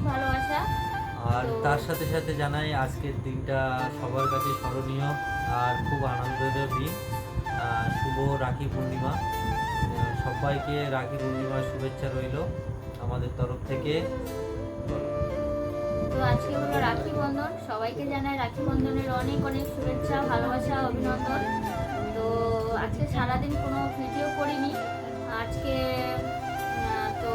ভালোবাসা। আর তার সাথে সাথে জানাই আজকের দিনটা সবার কাছে স্মরণীয় আর খুব আনন্দের দিন। শুভ রাখি পূর্ণিমা। সবাইকে রাখি পূর্ণিমার শুভেচ্ছা রইল আমাদের তরফ থেকে। তো আজকে হলো রাখি বন্ধন, সবাইকে জানাই রাখি বন্ধনের অনেক অনেক শুভেচ্ছা, ভালোবাসা, অভিনন্দন। তো আজকে সারাদিন কোনো ভিডিও করিনি আজকে। তো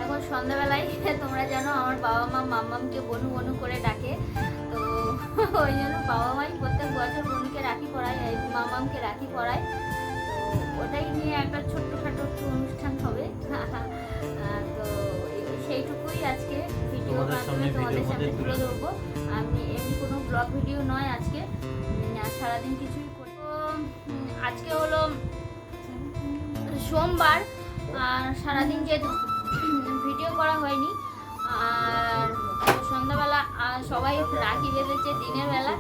এখন সন্ধ্যাবেলায় তোমরা জানো আমার বাবা মা মাম্মামকে বনু বনু করে ডাকে, তো ওই জন্য বাবা মাই প্রত্যেক বছর বনুকে রাখি পরায়, মাম্মামকে রাখি পরায়। তো ওটাই নিয়ে একটা ছোট্টখাটো একটু অনুষ্ঠান হবে। তো সেইটুকুই আজকে ভিডিওর মাধ্যমে তোমাদের সামনে তুলে ধরবো। আমি এমনি কোনো ব্লগ ভিডিও নয় আজকে, সারাদিন কিছুই করবো। আজকে হলো সোমবার আর সারাদিন যেহেতু ভিডিও করা হয়নি, আর সন্ধ্যাবেলা সবাই রাখি বেঁধেছে দিনের বেলা।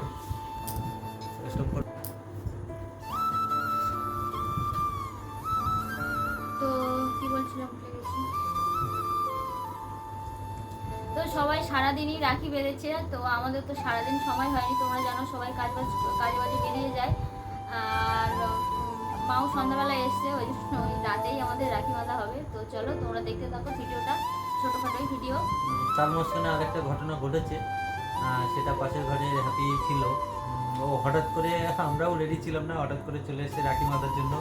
তো কি বলছিলাম, তো সবাই সারাদিনই রাখি বেঁধেছে। তো আমাদের তো সারাদিন সময় হয়নি, তোমরা জানো সবাই কাজবাজে বেরিয়ে যায়। আর মাও সন্ধ্যাবেলায় এসছে, ওই রাতেই আমাদের রাখি বাঁধা হবে। তো চলো তোমরা দেখতে থাকো ভিডিওটা, ছোটোখাটোই ভিডিও। 4 মাস আগে আরেকটা ঘটনা ঘটেছে, সেটা পাশের ঘরে হ্যাপি ছিল। ও হঠাৎ করে, আমরাও রেডি ছিলাম না, হঠাৎ করে চলে এসে রাখি বাঁধার জন্য।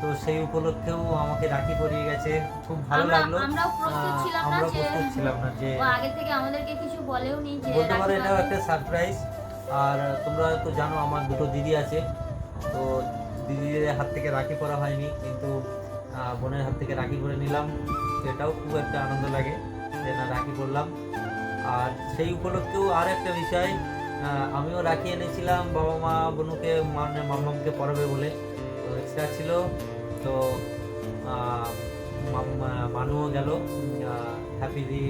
তো সেই উপলক্ষেও আমাকে রাখি পরিয়ে গেছে, খুব ভালো লাগলো। আমরাও প্রস্তুত ছিলাম না যে ও আগে থেকে আমাদেরকে কিছু বলেও নি, যে বলতে পারো এটাও একটা সারপ্রাইজ। আর তোমরা তো জানো আমার দুটো দিদি আছে, তো দিদিদের হাত থেকে রাখি পরা হয়নি, কিন্তু বোনের হাত থেকে রাখি পরে নিলাম। সেটাও খুব একটা আনন্দ লাগে যে না রাখি পরলাম। আর সেই উপলক্ষেও আর একটা বিষয়, আমিও রাখি এনেছিলাম বাবা মা বোনুকে, মানে মাম্মামকে পরাবে বলে। তো এক্সট্রা ছিল, তো মানুও গেল হ্যাপিলি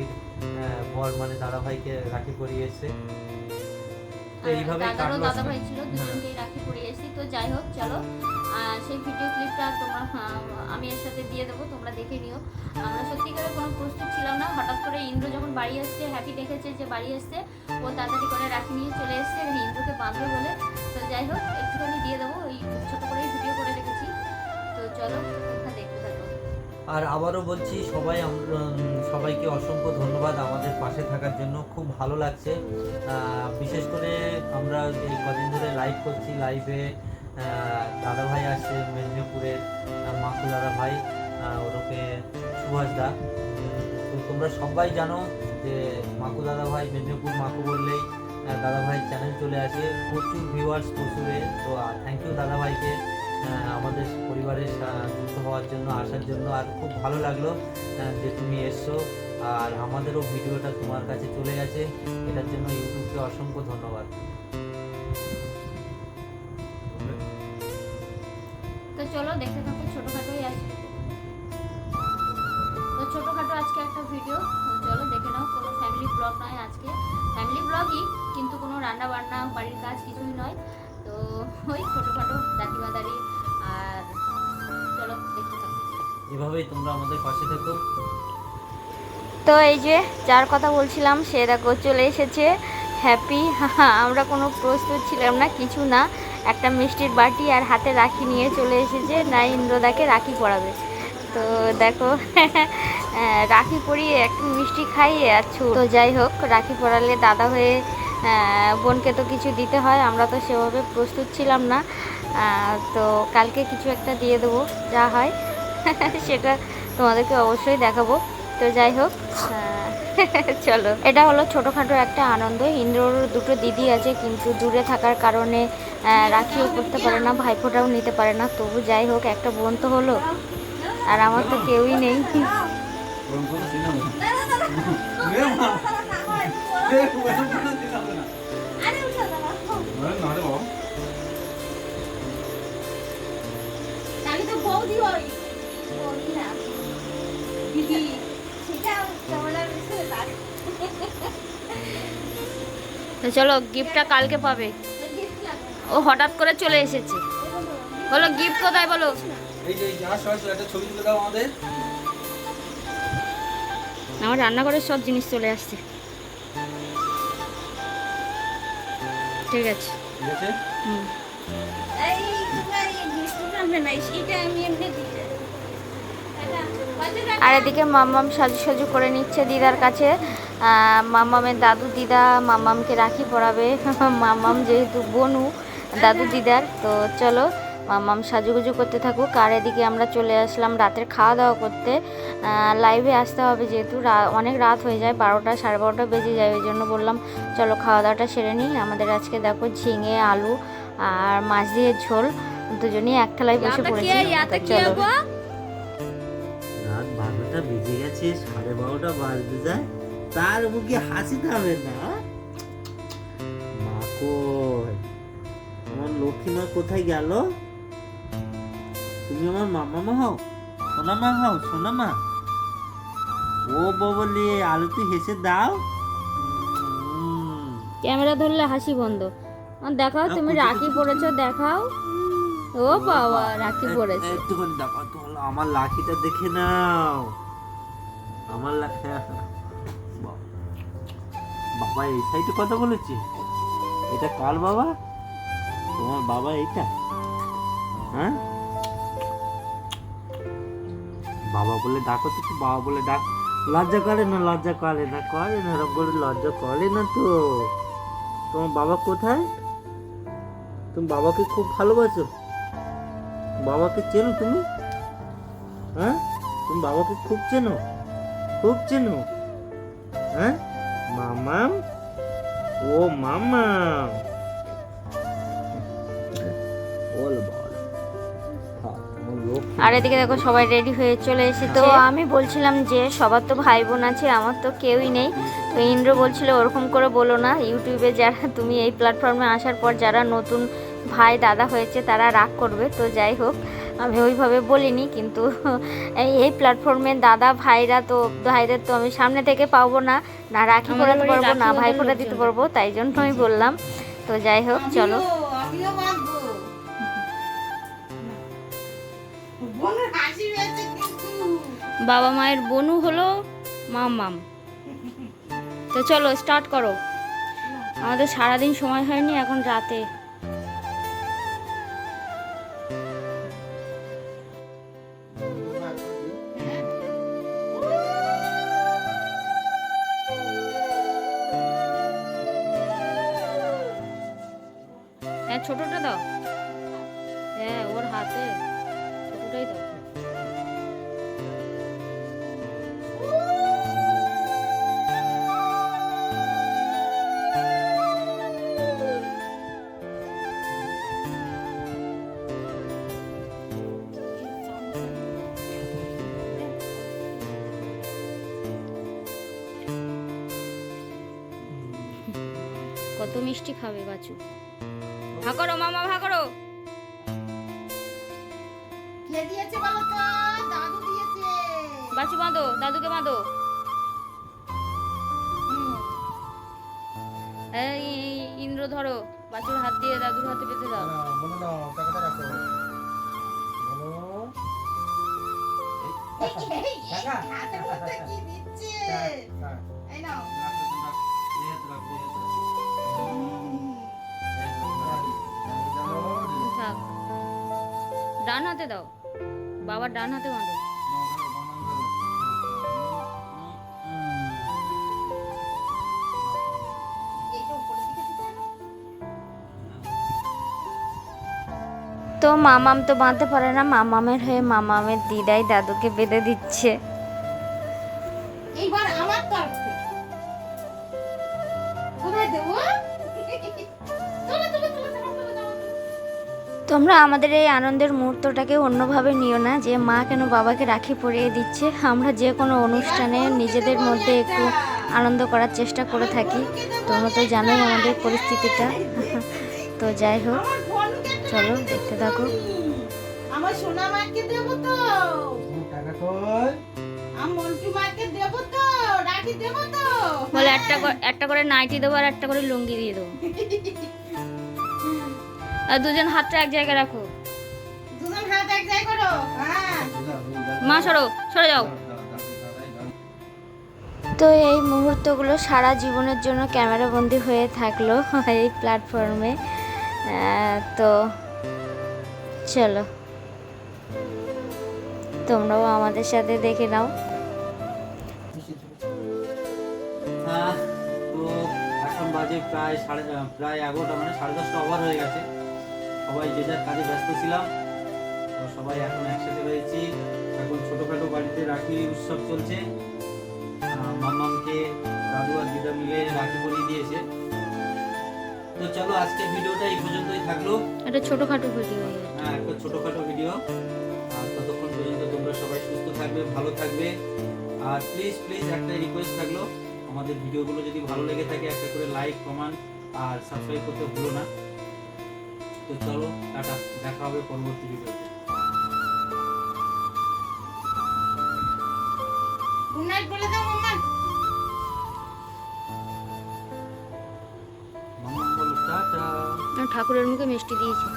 বর মানে দাদা ভাইকে রাখি পরিয়ে এসছে। তো এইভাবে দাদা ভাই ছিল, দুজনকেই রাখি পরিয়ে এসেছি। তো যাই হোক চলো সেই ভিডিও ক্লিপটা তোমরা আমি এর সাথে দিয়ে দেবো, তোমরা দেখে নিও। আমরা সত্যিকারের কোনো প্রস্তুত ছিলাম না, হঠাৎ করে ইন্দ্র যখন বাড়ি আসছে, হ্যাপি দেখেছে যে বাড়ি আসছে, ও তাড়াতাড়ি করে রাখি নিয়ে চলে এসছে ইন্দ্রকে বাঁধবে বলে। তো যাই হোক একটুখানি দিয়ে দেবো, ওই ছোটো করেই ভিডিও করে রেখেছি। তো চলো দেখতে থাকো। আর আবারও বলছি সবাইকে অসংখ্য ধন্যবাদ আমাদের পাশে থাকার জন্য, খুব ভালো লাগছে। বিশেষ করে আমরা এই কদিন ধরে লাইভ করছি, লাইভে দাদাভাই আসছে মেদিনীপুরের, মাকু দাদাভাই ওরফে সুভাষ দা। তো তোমরা সবাই জানো যে মাকু দাদাভাই, মেদিনীপুর মাকু বললেই দাদাভাই চ্যানেল চলে আসে, প্রচুর ভিউয়ার্স প্রচুরে। তো থ্যাংক ইউ দাদাভাইকে আমাদের পরিবারের যুক্ত হওয়ার জন্য, আসার জন্য। আর খুব ভালো লাগলো যে তুমি এসছো, আর আমাদেরও ভিডিওটা তোমার কাছে চলে গেছে, এটার জন্য ইউটিউবকে অসংখ্য ধন্যবাদ। তো চলো দেখতে থাকো, ছোটোখাটোই আছে। তো ছোটোখাটো আজকে একটা ভিডিও, চলো দেখে নাও। কোনো ফ্যামিলি ব্লগ নয় আজকে, ফ্যামিলি ব্লগই কিন্তু কোনো রান্না বান্না বাড়ির কাজ কিছুই নয়। তো ওই ছোটোখাটো রাখি বাঁধারি। আর চলো দেখতে থাকো, এভাবেই তোমরা আমাদের পাশে থাকো। তো এই যে যার কথা বলছিলাম সে দেখো চলে এসেছে হ্যাপি। আমরা কোনো প্রস্তুত ছিলাম না, কিছু না, একটা মিষ্টির বাটি আর হাতে রাখি নিয়ে চলে এসেছে, না ইন্দ্রদাকে রাখি পরাবে। তো দেখো রাখি পরিয়ে একটু মিষ্টি খাইয়ে আর তো যাই হোক, রাখি পরালে দাদা হয়ে বোনকে তো কিছু দিতে হয়, আমরা তো সেভাবে প্রস্তুত ছিলাম না। তো কালকে কিছু একটা দিয়ে দেবো, যা হয় সেটা তোমাদেরকে অবশ্যই দেখাবো। তো যাই হোক চলো, এটা হলো ছোটোখাটো একটা আনন্দ। ইন্দ্রর দুটো দিদি আছে, কিন্তু দূরে থাকার কারণে রাখিও করতে পারে না, ভাইফোঁটাও নিতে পারে না। তবু যাই হোক একটা বোন তো হলো, আর আমার তো কেউই নেই। তো চলো গিফটটা কালকে পাবে, ও হঠাৎ করে চলে এসেছে। বলো গিফট কোথায় বলো। এই যে যা সবাই একটা ছবি তুলে দাও আমাদের। আমার রান্নাঘরের সব জিনিস চলে আসছে। ঠিক আছে। ঠিক আছে। হুম। আর এদিকে মাম্মাম সাজু সাজু করে নিচ্ছে দিদার কাছে। মাম্মামের দাদু দিদা মাম্মামকে রাখি পরাবে। মাম্মাম যেহেতু বনু দাদু দিদার, তো চলো মাম্মাম সাজুগুজু করতে থাকুক। আর এদিকে আমরা চলে আসলাম রাতের খাওয়া দাওয়া করতে। লাইভে আসতে হবে যেহেতু অনেক রাত হয়ে যায়, 12টা 12:30 বেজে যায়, ওই জন্য বললাম চলো খাওয়া দাওয়াটা সেরে নিই। আমাদের আজকে দেখো ঝিঙে আলু আর মাছ দিয়ে ঝোল, দুজনেই এক থালায় বসে পড়েছি। চলো। রাত 12টা বেজে গেছে, 12:30 বাজতে যায়, তার মুখে হাসি থামে না। মা কই, আমার লক্ষ্মী মা কোথায় গেল? তুমি আমার মামা হও, সোনা মা হও, সোনা মা। ও ববলি, আলুতে হেসে দাও। ক্যামেরা ধরলে হাসি বন্ধ। দেখাও তুমি রাখি পরেছো, দেখাও। ও বাবা, রাখি পরেছে। একটুখানি দেখো তো, আমার লাঠিটা দেখে নাও। আমার বাবা এই সাইডে কথা বলেছে। এটা কার বাবা? তোমার বাবা এইটা? হ্যাঁ, বাবা বলে ডাকো তো, বাবা বলে ডাক। লজ্জা করে না, লজ্জা করে না, করে না, এরকম করে লজ্জা করে না তো। তোমার বাবা কোথায়? তুমি বাবাকে খুব ভালোবাসো? বাবাকে চেনো তুমি? হ্যাঁ, তুমি বাবাকে খুব চেনো, খুব চেনো। হ্যাঁ মামাম, ও মামাম, বল বল। আর এদিকে দেখো সবাই রেডি হয়ে চলে এসেছে। তো আমি বলছিলাম যে সবার তো ভাই বোন আছে, আমার তো কেউই নেই। তো ইন্দ্র বলছিল ওরকম করে বলো না, ইউটিউবে যারা তুমি এই প্ল্যাটফর্মে আসার পর যারা নতুন ভাই দাদা হয়েছে তারা রাগ করবে। তো যাই হোক, আমি ওইভাবে বলিনি, কিন্তু এই প্ল্যাটফর্মে দাদা ভাইরা তো, ভাইদের তো আমি সামনে থেকে পাবো না, না রাখি পরাতে পারবো, না ভাই ফোঁটা দিতে পারবো, তাই জন্যই বললাম। তো যাই হোক চলো। বাবা মায়ের বনু হলো মাম্মাম। তো চলো স্টার্ট করো, আমাদের সারাদিন সময় হয়নি, এখন রাতে। হ্যাঁ ছোটটা দাও, হ্যাঁ ওর হাতে ছোটটাই দাও। কত মিষ্টি খাবে বাচু? ভা করো মামা, ভা করো। কে দিয়েছে বলো তো? দাদু দিয়েছে। বাচু বাঁধো, দাদুকে বাঁধো। এই ইন্দ্র ধরো, বাচুর হাত দিয়ে দাদুর হাতে পেতে দাও। বলো না, টাকাটা রাখো। বলো। হাতের মধ্যে কি দিচ্ছে? এই নাও। থাক, ডান হাতে দাও, বাবার ডান হাতে বাঁধো। তো মামাম তো বাঁধতে পারে না, মামামের হয়ে মামামের দিদাই দাদুকে বেঁধে দিচ্ছে। এইবার আমার তরফ থেকে। কোথায় দেবো? তোমরা আমাদের এই আনন্দের মুহূর্তটাকে অন্যভাবে নিও না যে মা কেন বাবাকে রাখি পরিয়ে দিচ্ছে। আমরা যে কোনো অনুষ্ঠানে নিজেদের মধ্যে একটু আনন্দ করার চেষ্টা করে থাকি, তোমরা তো জানোই আমাদের পরিস্থিতিটা। তো যাই হোক চলো দেখতে থাকো। আমার সোনা মাকে দেবো তো, টাকা কই? আমি মন্টু মাকে দেবো তো, রাখি দেবো তো। বলে একটা করে নাইটি দেবো আর একটা করে লুঙ্গি দিয়ে দেবো। আর দুজন হাতটা এক জায়গায় রাখো। দুজন হাত এক জায়গায় করো। হ্যাঁ। মা সরো, সরে যাও। তো এই মুহূর্তগুলো সারা জীবনের জন্য ক্যামেরাবন্দি হয়ে থাকলো এই প্ল্যাটফর্মে। তো চলো তোমরাও আমাদের সাথে দেখে নাও। তো এখন বাজে প্রায় 11:30, মানে 10:30 ওভার হয়ে গেছে। সবাই যে যার কাজে ব্যস্ত ছিলাম, তো সবাই এখন একসাথে রয়েছি। এখন ছোটোখাটো বাড়িতে রাখি উৎসব চলছে। মাম্মামকে দাদু আর দিদা মিলে রাখি পরিয়ে দিয়েছে। তো চলো আজকের ভিডিওটা এই পর্যন্তই থাকলো। একটা ছোটোখাটো ভিডিও। হ্যাঁ, একটা ছোটোখাটো ভিডিও। আর ততক্ষণ পর্যন্ত তোমরা সবাই সুস্থ থাকবে, ভালো থাকবে। আর প্লিজ একটা রিকোয়েস্ট থাকলো, আমাদের ভিডিওগুলো যদি ভালো লেগে থাকে একটা করে লাইক, কমেন্ট আর সাবস্ক্রাইব করতে ভুলো না। তো চলো টাটা, দেখা হবে পরবর্তী ভিডিওতে। গুড নাইট বলে দাও মাম্মা। মাম্মা বলো টাটা। ঠাকুরের মুখে মিষ্টি দিয়েছে।